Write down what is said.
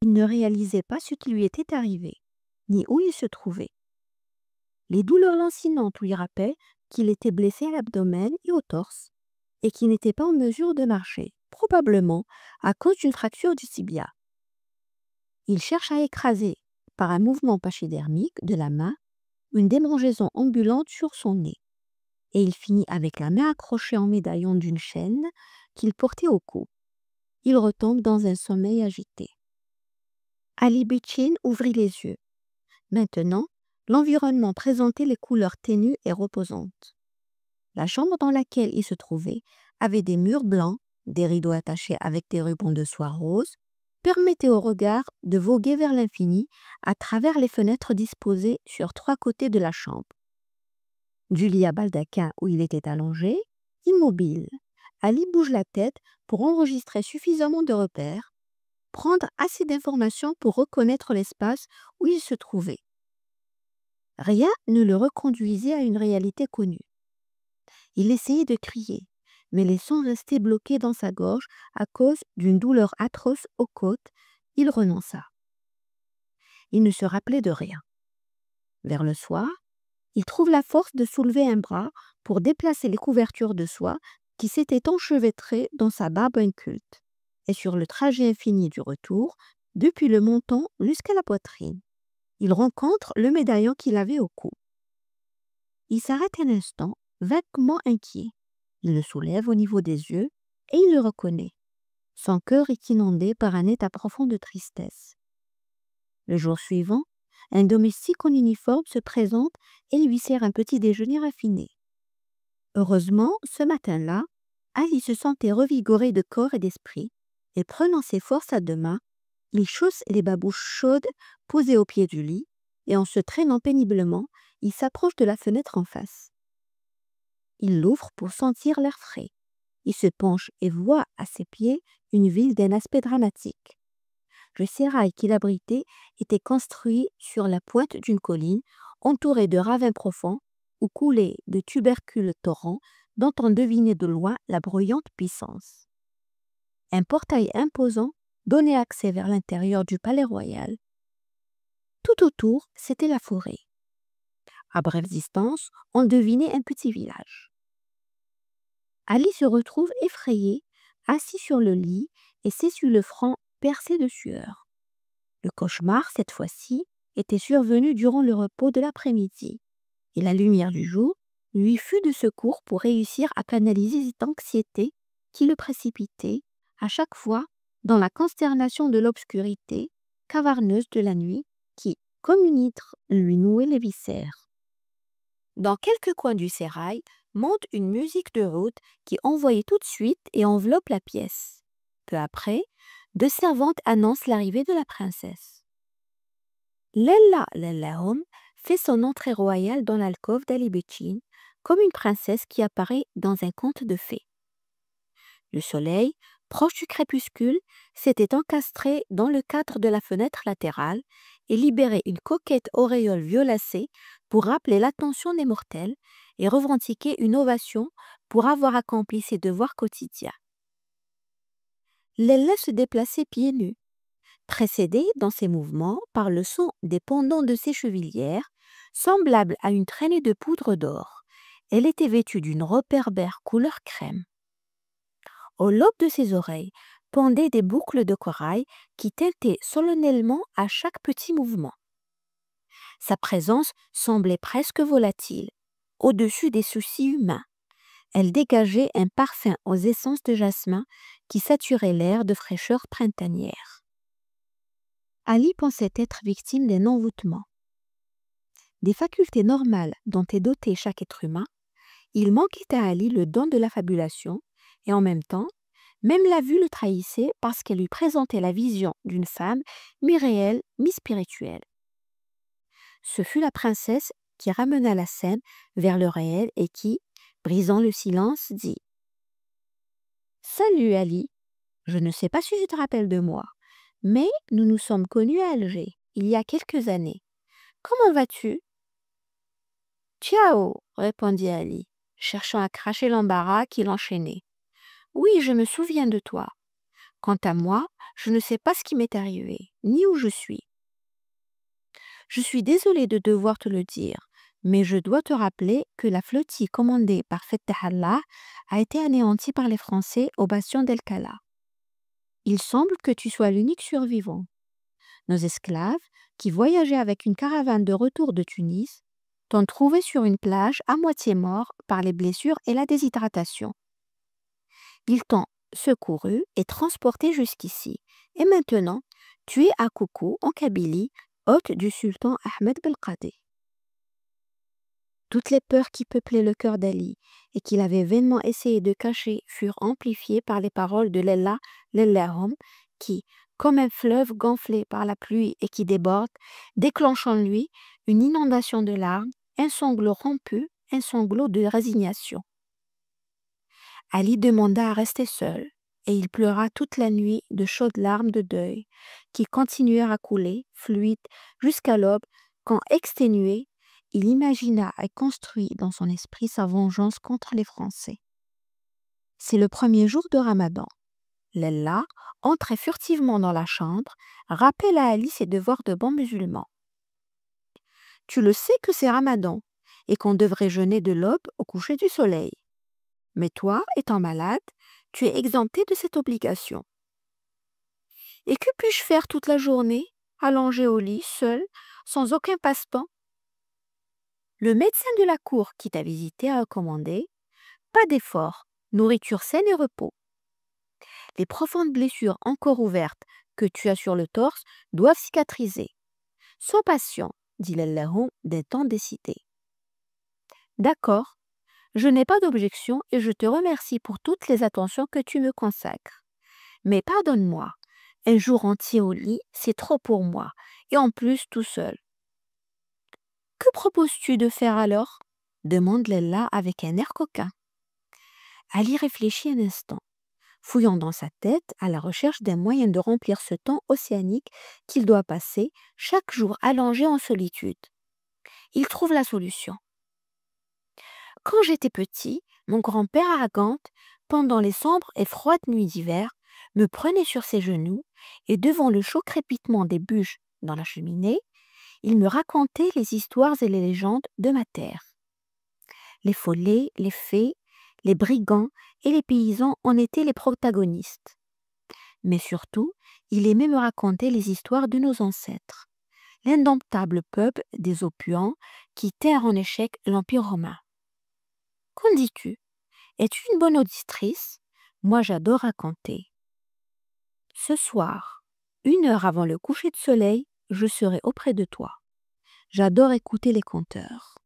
Il ne réalisait pas ce qui lui était arrivé, ni où il se trouvait. Les douleurs lancinantes lui rappelaient qu'il était blessé à l'abdomen et au torse, et qu'il n'était pas en mesure de marcher, probablement à cause d'une fracture du tibia. Il cherche à écraser, par un mouvement pachydermique de la main, une démangeaison ambulante sur son nez, et il finit avec la main accrochée en médaillon d'une chaîne qu'il portait au cou. Il retombe dans un sommeil agité. Ali Bichin ouvrit les yeux. Maintenant, l'environnement présentait les couleurs ténues et reposantes. La chambre dans laquelle il se trouvait avait des murs blancs, des rideaux attachés avec des rubans de soie rose, permettaient au regard de voguer vers l'infini à travers les fenêtres disposées sur 3 côtés de la chambre. Du lit à baldaquin où il était allongé, immobile, Ali bouge la tête pour enregistrer suffisamment de repères, prendre assez d'informations pour reconnaître l'espace où il se trouvait. Rien ne le reconduisait à une réalité connue. Il essayait de crier, mais les sons restaient bloqués dans sa gorge à cause d'une douleur atroce aux côtes. Il renonça. Il ne se rappelait de rien. Vers le soir, il trouve la force de soulever un bras pour déplacer les couvertures de soie qui s'étaient enchevêtrées dans sa barbe inculte, et sur le trajet infini du retour, depuis le menton jusqu'à la poitrine, il rencontre le médaillon qu'il avait au cou. Il s'arrête un instant, vaguement inquiet. Il le soulève au niveau des yeux et il le reconnaît. Son cœur est inondé par un état profond de tristesse. Le jour suivant, un domestique en uniforme se présente et lui sert un petit déjeuner raffiné. Heureusement, ce matin-là, Ali se sentait revigoré de corps et d'esprit, et prenant ses forces à 2 mains, il chausse les babouches chaudes posées au pied du lit, et en se traînant péniblement, il s'approche de la fenêtre en face. Il l'ouvre pour sentir l'air frais. Il se penche et voit à ses pieds une ville d'un aspect dramatique. Le sérail qu'il abritait était construit sur la pointe d'une colline, entouré de ravins profonds où coulaient de tubercules torrents dont on devinait de loin la bruyante puissance. Un portail imposant donnait accès vers l'intérieur du palais royal. Tout autour, c'était la forêt. À brève distance, on devinait un petit village. Ali se retrouve effrayé, assis sur le lit et s'essuie le front percé de sueur. Le cauchemar, cette fois-ci, était survenu durant le repos de l'après-midi, et la lumière du jour lui fut de secours pour réussir à canaliser cette anxiété qui le précipitait, à chaque fois, dans la consternation de l'obscurité caverneuse de la nuit qui, comme une hydre, lui nouait les viscères. Dans quelques coins du sérail monte une musique de route qui envoyait tout de suite et enveloppe la pièce. Peu après, 2 servantes annoncent l'arrivée de la princesse. Lella Lellahom fait son entrée royale dans l'alcôve d'Ali Bichin comme une princesse qui apparaît dans un conte de fées. Le soleil, proche du crépuscule, s'était encastré dans le cadre de la fenêtre latérale et libérait une coquette auréole violacée pour rappeler l'attention des mortels et revendiquer une ovation pour avoir accompli ses devoirs quotidiens. Lella se déplaçait pieds nus, précédée dans ses mouvements par le son des pendants de ses chevilières, semblable à une traînée de poudre d'or. Elle était vêtue d'une robe berbère couleur crème. Au lobe de ses oreilles pendaient des boucles de corail qui tintaient solennellement à chaque petit mouvement. Sa présence semblait presque volatile, au-dessus des soucis humains. Elle dégageait un parfum aux essences de jasmin qui saturait l'air de fraîcheur printanière. Ali pensait être victime d'un envoûtement. Des facultés normales dont est doté chaque être humain, il manquait à Ali le don de la fabulation et en même temps, même la vue le trahissait parce qu'elle lui présentait la vision d'une femme mi-réelle, mi-spirituelle. Ce fut la princesse qui ramena la scène vers le réel et qui, brisant le silence, dit « Salut Ali, je ne sais pas si tu te rappelles de moi, mais nous nous sommes connus à Alger, il y a quelques années. Comment vas-tu » ? Ciao, répondit Ali, cherchant à cracher l'embarras qui l'enchaînait. Oui, je me souviens de toi. Quant à moi, je ne sais pas ce qui m'est arrivé, ni où je suis. Je suis désolée de devoir te le dire, mais je dois te rappeler que la flottille commandée par Fettah Allah a été anéantie par les Français au bastion d'El-Kala. Il semble que tu sois l'unique survivant. Nos esclaves, qui voyageaient avec une caravane de retour de Tunis, t'ont trouvé sur une plage à moitié mort par les blessures et la déshydratation. Ils t'ont secouru et transporté jusqu'ici. Et maintenant, tu es à Koukou, en Kabylie, hôte du sultan Ahmed Belkadé. Toutes les peurs qui peuplaient le cœur d'Ali et qu'il avait vainement essayé de cacher furent amplifiées par les paroles de Lella Lellahum qui, comme un fleuve gonflé par la pluie et qui déborde, déclenche en lui une inondation de larmes, un sanglot rompu, un sanglot de résignation. Ali demanda à rester seul, et il pleura toute la nuit de chaudes larmes de deuil, qui continuèrent à couler, fluides, jusqu'à l'aube, quand, exténué, il imagina et construit dans son esprit sa vengeance contre les Français. C'est le premier jour de Ramadan. Lella entrait furtivement dans la chambre, rappela à Ali ses devoirs de bon musulman. « Tu le sais que c'est Ramadan, et qu'on devrait jeûner de l'aube au coucher du soleil. Mais toi, étant malade, tu es exempté de cette obligation. Et que puis-je faire toute la journée, allongé au lit, seul, sans aucun passe-temps? Le médecin de la cour qui t'a visité a recommandé pas d'effort, nourriture saine et repos. Les profondes blessures encore ouvertes que tu as sur le torse doivent cicatriser. Sois patient, dit l'Allahu d'un ton décidé. D'accord, je n'ai pas d'objection et je te remercie pour toutes les attentions que tu me consacres. Mais pardonne-moi, un jour entier au lit, c'est trop pour moi, et en plus tout seul. Que proposes-tu de faire alors? Demande Lella avec un air coquin. Ali réfléchit un instant, fouillant dans sa tête à la recherche d'un moyen de remplir ce temps océanique qu'il doit passer chaque jour allongé en solitude. Il trouve la solution. Quand j'étais petit, mon grand-père Argante, pendant les sombres et froides nuits d'hiver, me prenait sur ses genoux et devant le chaud crépitement des bûches dans la cheminée, il me racontait les histoires et les légendes de ma terre. Les follets, les fées, les brigands et les paysans en étaient les protagonistes. Mais surtout, il aimait me raconter les histoires de nos ancêtres, l'indomptable peuple des Opuans qui tinrent en échec l'Empire romain. Qu'en dis-tu? Es-tu une bonne auditrice? Moi, j'adore raconter. Ce soir, 1 heure avant le coucher de soleil, je serai auprès de toi. J'adore écouter les conteurs.